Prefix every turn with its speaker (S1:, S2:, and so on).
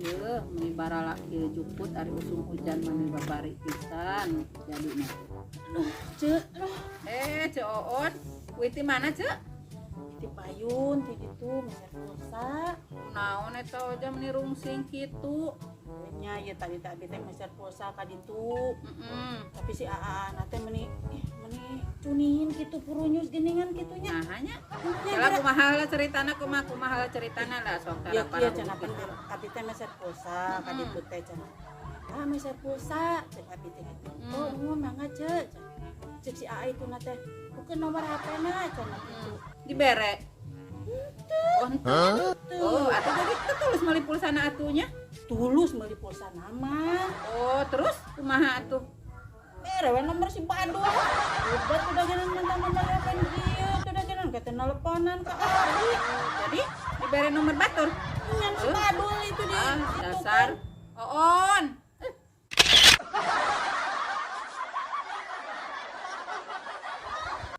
S1: ieu meni baralak ieu juput ari usum hujan meni babari pisan jadina.
S2: Cek,
S1: Cek Oon, kuwi ti mana, Cek?
S2: di payun, di itu meser pulsa.
S1: Naon eta aja meni rungsing kitu.
S2: Nya ya tadi teh meser pulsa ka ditu. Tapi si Aa teh meni cunihin kitu purunyus geningan kitunya.
S1: Nah hanya. Lah kumaha lah ceritana kumaha ceritana lah sok
S2: Ya
S1: para.
S2: kieu cenah penting. Tapi teh meser pulsa ka ditu teh cenah. Ah meser pulsa, cek abi teh gitu. Oh, mangga cek. Cek si Aa itu na teh. Bukan nomor HP-na cenah gitu.
S1: Dibere. Oh, oh, atuh jadi tulus meuli pulsana atunya.
S2: Tulus meuli pulsa nama.
S1: Oh, terus kumaha atuh?
S2: Rewan nomor si Badul. Udah jangan mentang-mentang apa dia, udah jangan kata nelponan ke Abi.
S1: Jadi dibere nomor batur.
S2: Yang si Badul itu dia.
S1: Ah,
S2: itu
S1: dasar
S2: kan.